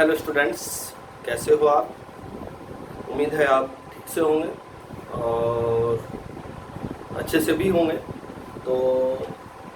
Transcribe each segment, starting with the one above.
Hello students, कैसे हो आप। उम्मीद है आप ठीक से होंगे और अच्छे से भी होंगे। तो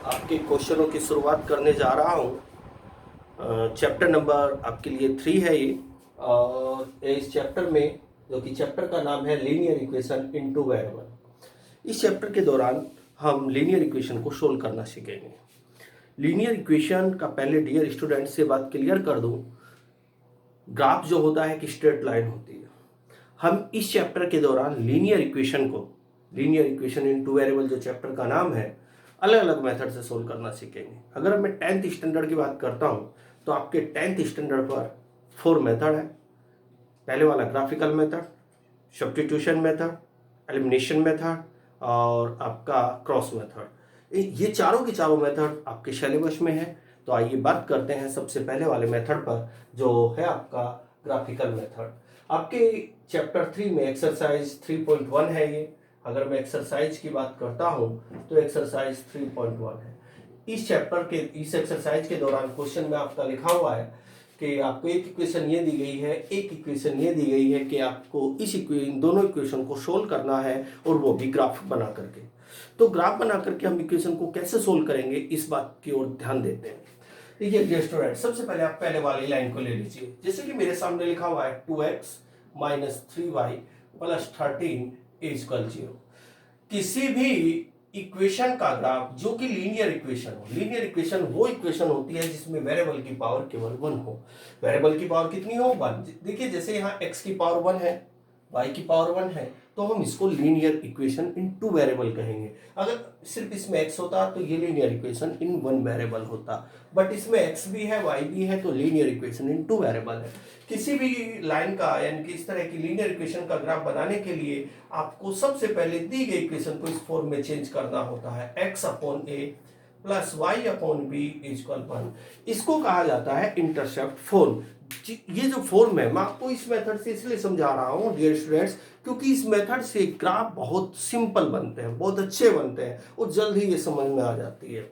आपके क्वेश्चनों की शुरुआत करने जा रहा हूँ। चैप्टर नंबर आपके लिए 3 है ये। और इस चैप्टर में, जो कि चैप्टर का नाम है linear equation in two variable, इस चैप्टर के दौरान हम लीनियर इक्वेशन को सोल्व करना सीखेंगे। लीनियर इक्वेशन का पहले डियर स्टूडेंट से बात क्लियर कर दूं, ग्राफ जो होता है कि स्ट्रेट लाइन होती है। हम इस चैप्टर के दौरान लीनियर इक्वेशन को, linear equation in two variable जो चैप्टर का नाम है, अलग अलग मेथड से सोल्व करना सीखेंगे। अगर मैं 10th स्टैंडर्ड की बात करता हूं तो आपके 10th स्टैंडर्ड पर 4 मेथड है। पहले वाला graphical method, substitution method, elimination method और आपका क्रॉस मेथड। ये चारों के चारों मेथड आपके सिलेबस में है। तो आइए बात करते हैं सबसे पहले वाले मेथड पर, जो है आपका ग्राफिकल मेथड। आपके चैप्टर 3 में एक्सरसाइज 3.1 है ये। अगर मैं एक्सरसाइज की बात करता हूं तो एक्सरसाइज 3.1 है। इस चैप्टर के इस एक्सरसाइज के दौरान क्वेश्चन में आपका लिखा हुआ है कि आपको एक इक्वेशन ये दी गई है, एक इक्वेशन ये दी गई है कि आपको इन दोनों इक्वेशन को सोल्व करना है, और वो भी ग्राफ बना करके। तो ग्राफ बना करके हम इक्वेशन को कैसे सोल्व करेंगे, इस बात की ओर ध्यान देते हैं। देखिए डियर स्टूडेंट, सबसे पहले आप पहले वाली लाइन को ले लीजिए। जैसे कि मेरे सामने लिखा हुआ है 2x minus 3y plus 13 is equal 0। किसी भी इक्वेशन का ग्राफ जो कि लीनियर इक्वेशन हो, लीनियर इक्वेशन वो इक्वेशन होती है जिसमें वेरिएबल की पावर केवल 1 हो। वेरिएबल की पावर कितनी हो? 1। देखिए जैसे यहाँ x की पावर 1 है, y की पावर 1 है, तो हम इसको linear equation in two variable कहेंगे। अगर सिर्फ इसमें x होता तो ये linear equation in one variable होता, बट इसमें x भी है y भी है, तो linear equation in two variable है। किसी भी लाइन का, यानी कि इस तरह की लीनियर इक्वेशन का ग्राफ बनाने के लिए आपको सबसे पहले दी गई इक्वेशन को इस फॉर्म में चेंज करना होता है, x upon a plus Y upon B equal 1। इसको कहा जाता है इंटरसेप्ट फॉर्म। ये जो फॉर्म है, मैं आपको इस मेथड से इसलिए समझा रहा हूं डियर स्टूडेंट्स, क्योंकि इस मेथड से ग्राफ बहुत सिंपल बनते हैं, बहुत अच्छे बनते हैं और जल्द ही ये समझ में आ जाती है।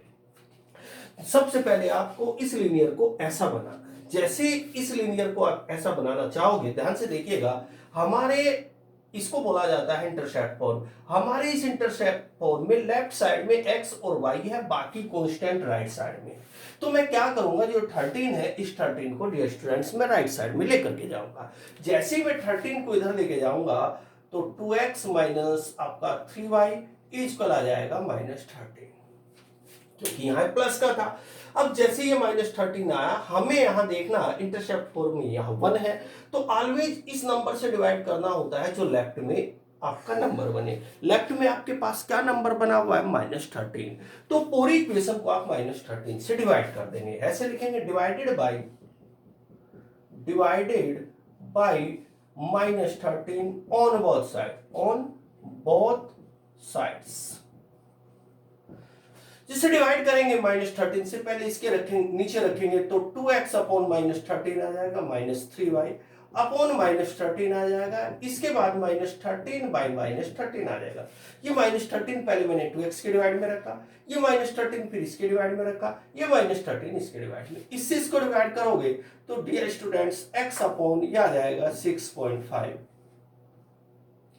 सबसे पहले आपको इस लीनियर को ऐसा बनाना है। जैसे इस लीनियर को आप ऐसा बनाना चाहोगे, ध्यान से देखिएगा, हमारे इसको बोला जाता है इंटरसेप्ट फॉर्म। हमारे इस इंटरसेप्ट फॉर्म में लेफ्ट साइड में x और y है, बाकी कांस्टेंट राइट साइड में। तो मैं क्या करूंगा, जो 13 है, इस 13 को डियर स्टूडेंट्स मैं राइट साइड में लेकर के जाऊंगा। जैसे ही मैं 13 को इधर लेके जाऊंगा तो 2x माइनस आपका 3y इक्वल आ जाएगा -13, क्योंकि यहाँ प्लस का था। अब जैसे ये -13 आया, हमें यहाँ देखना इंटरसेप्ट फॉर्म में यहाँ 1 है, तो ऑलवेज इस नंबर से डिवाइड करना होता है जो लेफ्ट में आपका नंबर बने। लेफ्ट में आपके पास क्या नंबर बना हुआ है? -13। तो पूरी इक्वेशन को आप -13 से डिवाइड कर देंगे। ऐसे लिखेंगे divided by -13 on both sides. जिसे डिवाइड करेंगे -13 से, पहले इसके रखेंगे, नीचे रखेंगे तो 2x अपॉन -13 आ जाएगा, -3y अपॉन -13 आ जाएगा। इसके बाद -13 बाई -13 आ जाएगा। ये -13 पहले मैंने 2x के डिवाइड में रखा, ये -13 फिर इसके डिवाइड में रखा, ये -13 इसके डिवाइड में। इससे इसको डिवाइड करोगे तो डियर स्टूडेंट्स x अपॉन ये आ जाएगा 6.5।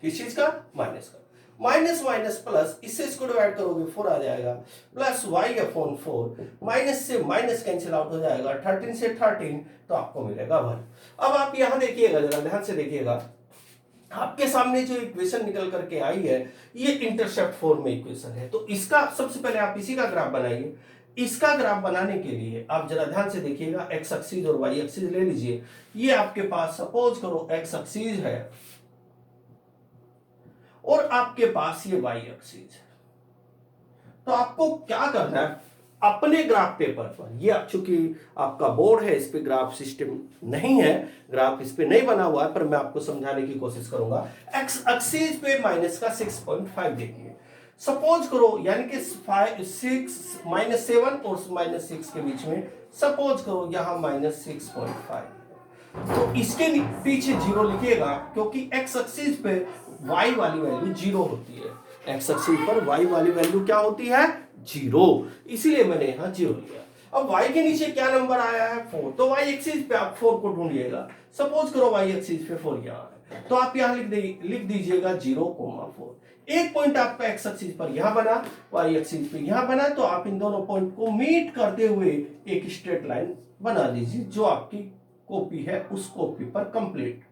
किस चीज का? माइनस का। माइनस माइनस प्लस, इससे इसको डिवाइड करोगे 4 आ जाएगा, प्लस y अपॉन 4, माइनस से माइनस कैंसिल आउट हो जाएगा, 13 से 13 तो आपको मिलेगा 1। अब आप यहां देखिएगा, जरा ध्यान से देखिएगा, आपके सामने जो इक्वेशन निकल करके आई है ये इंटरसेप्ट फॉर्म में इक्वेशन है। तो इसका सबसे पहले आप इसी का ग्राफ बनाइए। इसका ग्राफ बनाने के लिए आप जरा ध्यान से देखिएगा, एक्स एक्सिस और वाई एक्सिस ले लीजिए। ये आपके पास सपोज करो एक्स एक्सिस है और आपके पास ये वाई एक्सिस है। तो आपको क्या करना है, अपने ग्राफ पेपर पर, ये चूंकि आपका बोर्ड है, इस पे ग्राफ सिस्टम नहीं है, ग्राफ इस पे नहीं बना हुआ है, पर मैं आपको समझाने की कोशिश करूंगा। एक्स एक्सिस पे माइनस का 6.5 देखिए, सपोज करो, यानी कि 7 और -6 के बीच में सपोज करो यहां -6.5, तो इसके पीछे 0 लिखिएगा, क्योंकि एक्स एक्सिस पे y वाली वैल्यू 0 होती है। एक्स एक्सिस पर y वाली वैल्यू क्या होती है? 0, इसीलिए मैंने यहां 0 लिया। अब y के नीचे क्या नंबर आया है 4, तो y एक्सिस पे आप 4 को ढूंढिएगा। सपोज करो y एक्सिस पे 4 यहाँ है, तो आप यहाँ लिख दीजिएगा 0,4। एक पॉइंट आपका x एक्सिस पर यहाँ बना, y एक्सिस पे यहाँ बना, तो आप इन दोनों पॉइंट को मीट करते हुए एक स्ट्रेट लाइन बना दीजिए जो आपकी कॉपी है उस कॉपी पर कंप्लीट।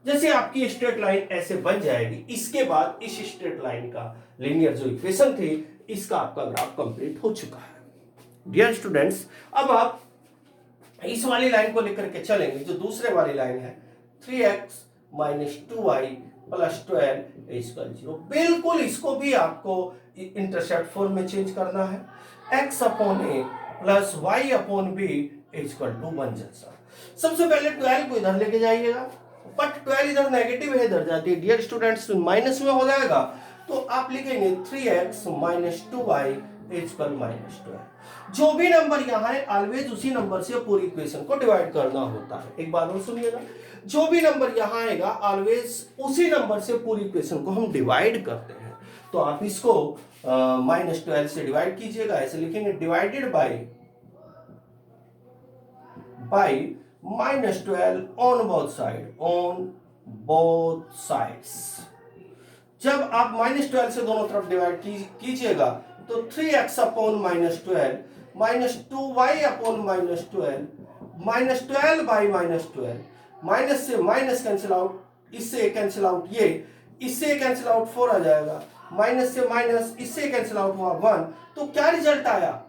जैसे आपकी स्ट्रेट लाइन ऐसे बन जाएगी, इसके बाद इस स्ट्रेट लाइन का लीनियर जो इक्वेशन थे इसका आपका ग्राफ कंप्लीट हो चुका है। डियर स्टूडेंट्स, अब आप इस वाली लाइन को लेकर के चलेंगे जो दूसरे वाली लाइन है 3x minus 2y plus 12 equal 0। बिल्कुल इसको भी आपको इंटरसेप्ट फॉर्म में चेंज करना है, x upon a plus y upon b equal to 1 जैसा। सबसे पहले 12 को इधर लेके जाइएगा, बट 12 इधर नेगेटिव है, इधर जाती है डियर स्टूडेंट्स माइनस में हो जाएगा, तो आप लिखेंगे 3x minus 2y equal minus 12। जो भी नंबर यहाँ है ऑलवेज उसी नंबर से पूरी इक्वेशन को डिवाइड करना होता है। एक बार और सुनिएगा, जो भी नंबर यहाँ आएगा ऑलवेज उसी नंबर से पूरी इक्वेशन को हम डिवाइड करते हैं। तो आप इसको माइनस 12 से डिवाइड कीजिएगा, ऐसे लिखेंगे divided by minus 12 on both sides. जब आप माइनस 12 से दोनों तरफ डिवाइड कीजिएगा तो 3x upon minus 12 minus 2y upon minus 12 minus 12 by minus 12, minus से माइनस कैंसिल आउट, इससे कैंसिल आउट, ये इससे कैंसिल आउट 4 आ जाएगा, माइनस से माइनस इससे कैंसिल आउट हुआ 1, तो क्या रिजल्ट आया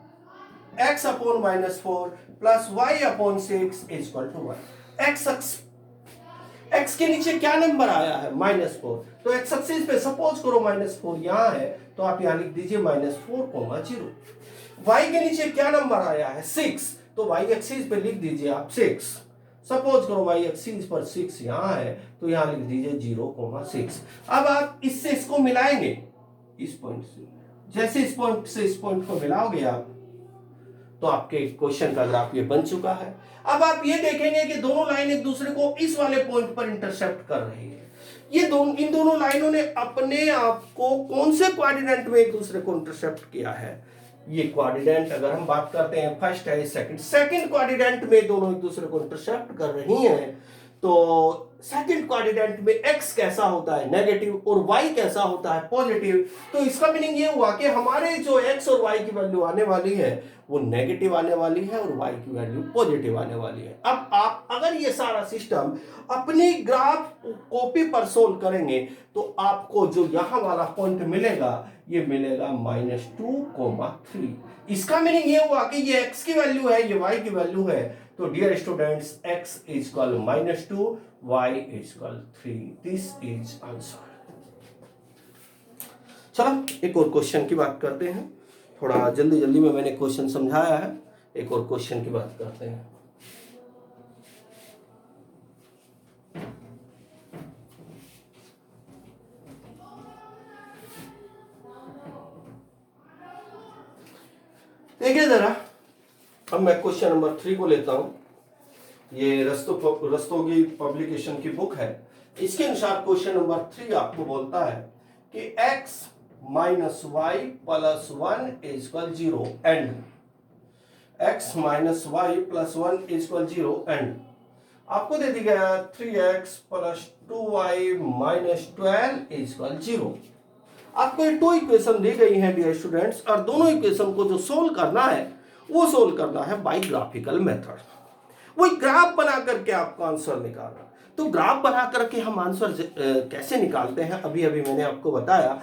x upon minus 4 plus y upon 6 equal to 1। x के नीचे क्या नंबर आया है -4, तो x एक्सिस पे सपोज करो -4 यहाँ है, तो आप यहाँ लिख दीजिए -4,0। y के नीचे क्या नंबर आया है 6, तो y एक्सिस पे लिख दीजिए आप 6। सपोज करो y एक्सिस पर 6 यहाँ है, तो यहाँ लिख दीजिए 0,6। अब आप इससे इसको मिलाएंगे, इस पॉइंट से, जैसे इस पॉइंट से इस पॉइंट को मिलाओगे आप, तो आपके क्वेश्चन का ग्राफ ये बन चुका है। अब आप ये देखेंगे कि दोनों लाइन एक दूसरे को इस वाले पॉइंट पर इंटरसेप्ट कर रही है। ये इन दोनों लाइनों ने अपने आप को कौन से क्वाड्रेंट में एक दूसरे को इंटरसेप्ट किया है? ये क्वाड्रेंट अगर हम बात करते हैं फर्स्ट है सेकंड क्वाड्रेंट में दोनों एक दूसरे को इंटरसेप्ट कर रही हैं, तो सेकंड क्वाड्रेंट में x कैसा होता है नेगेटिव और y कैसा होता है पॉजिटिव। तो इसका मीनिंग ये हुआ कि हमारे जो x और y की वैल्यू आने वाली है वो नेगेटिव आने वाली है और y की वैल्यू पॉजिटिव आने वाली है। अब आप अगर ये सारा सिस्टम अपनी ग्राफ कॉपी पर सोल्व करेंगे तो आपको जो यहाँ वाला पॉइंट मिलेगा ये मिलेगा -2,3। इसका मीनिंग ये हुआ कि ये x की वैल्यू है, ये y की वैल्यू है। तो dear students x equal -2, y equal 3, this is answer. चलो एक और क्वेश्चन की बात करते हैं, थोड़ा जल्दी जल्दी में मैंने क्वेश्चन समझाया है, एक और क्वेश्चन की बात करते हैं। देखिए जरा, अब मैं क्वेश्चन नंबर 3 को लेता हूं। ये रस्तोगी पब्लिकेशन की बुक है। इसके अनुसार क्वेश्चन नंबर 3 आपको बोलता है कि x minus Y plus 1 equal 0 and x minus Y plus 1 equal 0 and आपको दे दी गया 3x plus 2y minus 12 equal 0। आपको ये दो इक्वेशन दी गई हैं डियर स्टूडेंट्स, और दोनों इक्वेशन को जो सोल्व करना है वो सोल्व करना है बाय ग्राफिकल मेथड। वही ग्राफ बना करके आपको आंसर निकालना। तो ग्राफ बना करके हम आंसर कैसे निकालते हैं, अभी अभी मैंने आपको बताया।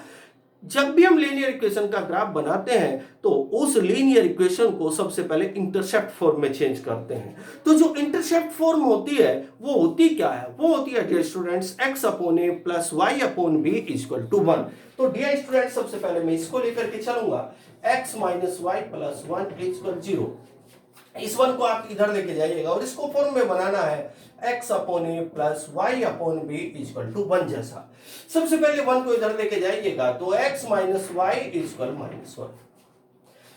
जब भी हम लीनियर इक्वेशन का ग्राफ बनाते हैं तो उस लीनियर इक्वेशन को सबसे पहले इंटरसेप्ट फॉर्म में चेंज करते हैं। तो जो इंटरसेप्ट फॉर्म होती है वो होती क्या है? वो होती है dear students x upon a plus y upon b equal to 1। तो डियर स्टूडेंट्स सबसे पहले मैं इसको लेकर के चलूंगा, x minus Y plus 1 equal 0। इस वन को आप इधर लेके जाइएगा और इसको फॉर्म में बनाना है x upon a plus Y upon b equal to 1 जैसा। सबसे पहले 1 को इधर लेके जाइएगा तो x माइनस वाई इक्वल -1।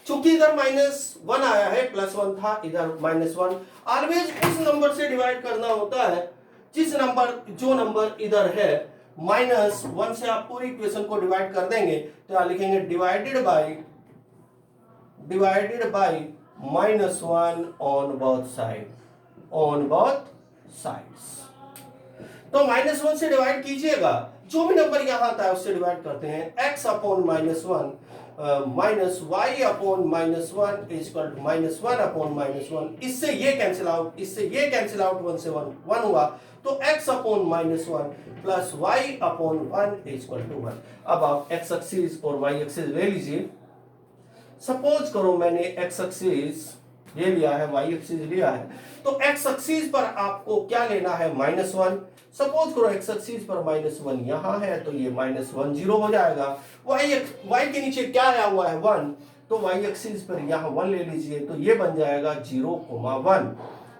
चूंकि इधर -1 आया है, +1 था, इधर -1। ऑलवेज उस नंबर से डिवाइड करना होता है जो नंबर इधर है। -1 से आप पूरी इक्वेशन को डिवाइड कर देंगे तो यहां लिखेंगे divided by -1 on both side, on both sides. तो -1 से डिवाइड कीजिएगा, जो भी नंबर यहां आता है उससे डिवाइड करते हैं। x upon -1 minus Y upon -1 is equal to -1 upon -1। इससे ये कैंसिल आउट, इससे ये कैंसिल आउट, 1 से 1 हुआ, तो x upon -1 plus y upon 1 is equal to 1। अब आप x एक्सिस और y एक्सिस ले लीजिए। सपोज करो मैंने x एक्सिस ये लिया है, y एक्सिस लिया है, तो x एक्सिस पर आपको क्या लेना है, -1। सपोज करो x एक्सिस पर -1 यहां है, तो ये -1 0 हो जाएगा। y के नीचे क्या आया हुआ है, 1, तो y एक्सिस पर यहां 1 ले लीजिए, तो ये बन जाएगा 0,1।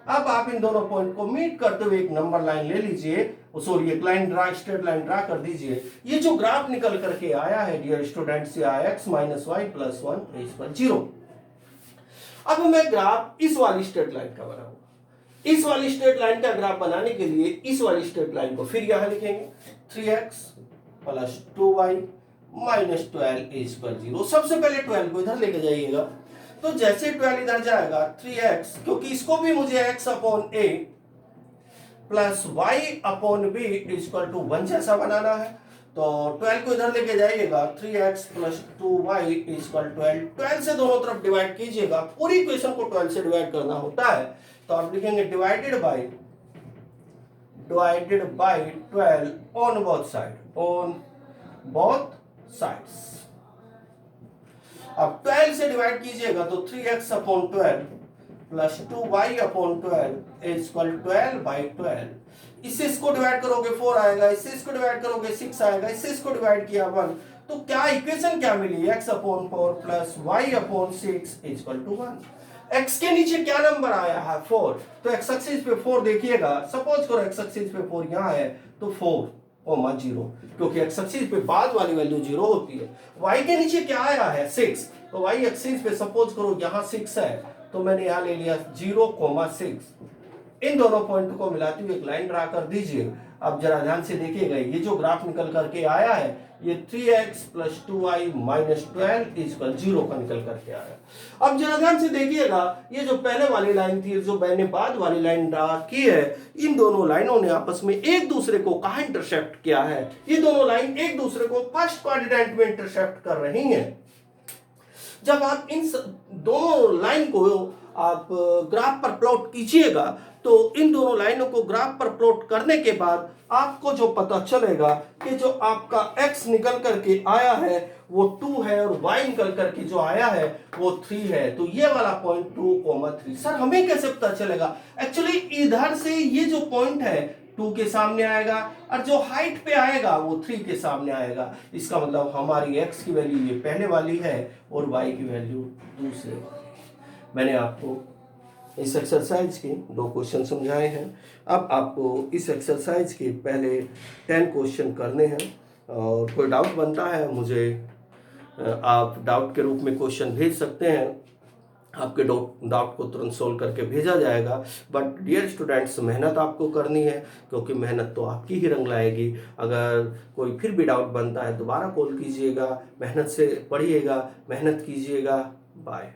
अब आप इन दोनों पॉइंट को मीट करते हुए एक नंबर लाइन ले लीजिए, सॉरी एक line draw, straight line draw कर दीजिए। ये जो ग्राफ निकल करके आया है डियर स्टूडेंट्स, ये आया x - y + 1 इज इक्वल 0। अब मैं ग्राफ इस वाली स्ट्रेट लाइन का बनाऊंगा। इस वाली स्ट्रेट लाइन का ग्राफ बनाने के लिए इस वाली स्ट्रेट लाइन को फिर यहां लिखेंगे, 3x + 2y - 12 इज इक्वल 0। सबसे पहले 12 को इधर लेके जाइएगा, तो जैसे 12 इधर जाएगा 3x, क्योंकि इसको भी मुझे x upon a plus y upon b is equal to 1 जैसा बनाना है, तो 12 को इधर लेके जाइएगा, 3x + 2y इज इक्वल 12। 12 से दोनों तरफ डिवाइड कीजिएगा, पूरी इक्वेशन को 12 से डिवाइड करना होता है, तो आप लिखेंगे divided by 12 on both side, on both sides. अब 12 से डिवाइड कीजिएगा, तो 3x upon 12 plus 2y upon 12 is equal 12/12। इससे इसको डिवाइड करोगे 4 आएगा, इससे इसको डिवाइड करोगे 6 आएगा, इससे इसको डिवाइड किया 1, तो क्या इक्वेशन क्या मिली, x upon 4 plus y upon 6 is equal to 1। x के नीचे क्या नंबर आया है, 4, तो x एक्सिस पे 4 देखिएगा। सपोज करो x एक्सिस पे 4 यहां है, तो 4,0, क्योंकि x एक्सिस पे बाद वाली वैल्यू 0 होती है। y के नीचे क्या आया है, 6, तो y एक्सिस पे सपोज करो यहां 6 है, तो मैंने यहां ले लिया 0,6। इन दोनों पॉइंट को मिलाते हुए एक लाइन ड्रा कर दीजिए। अब जरा ध्यान से देखिएगा, ये जो ग्राफ निकल करके आया है, ये 3x + 2y - 12 इज इक्वल 0 का निकल करके आया। अब जरा ध्यान से देखिएगा, ये जो पहले वाली लाइन थी, जो मैंने बाद वाली लाइन ड्रा की है, इन दोनों लाइनों ने आपस में एक दूसरे को कहां इंटरसेप्ट किया है, ये दोनों लाइन एक दूसरे को फर्स्ट क्वाड्रेंट में इंटरसेप्ट कर रही हैं। जब आप इन दोनों लाइन को आप ग्राफ पर प्लॉट कीजिएगा, तो इन दोनों लाइनों को ग्राफ पर प्लॉट करने के बाद आपको जो पता चलेगा कि जो आपका x निकल करके आया है वो 2 है, और y निकल करके जो आया है वो 3 है, तो ये वाला पॉइंट 2,3। सर हमें कैसे पता चलेगा, एक्चुअली इधर से ये जो पॉइंट है 2 के सामने आएगा, और जो हाइट पे आएगा वो 3 के सामने आएगा। इसका मतलब हमारी x की वैल्यू ये पहले वाली है और y की वैल्यू दूसरे वाली। मैंने आपको इस एक्सरसाइज के 2 क्वेश्चन समझाए हैं। अब आपको इस एक्सरसाइज के पहले 10 क्वेश्चन करने हैं, और कोई डाउट बनता है मुझे आप डाउट के रूप में क्वेश्चन भेज सकते हैं। आपके डाउट को तुरंत सोल्व करके भेजा जाएगा। बट डियर स्टूडेंट्स, मेहनत आपको करनी है, क्योंकि मेहनत तो आपकी ही रंग लाएगी। अगर कोई फिर भी डाउट बनता है दोबारा कॉल कीजिएगा, मेहनत से पढ़िएगा, मेहनत कीजिएगा। बाय।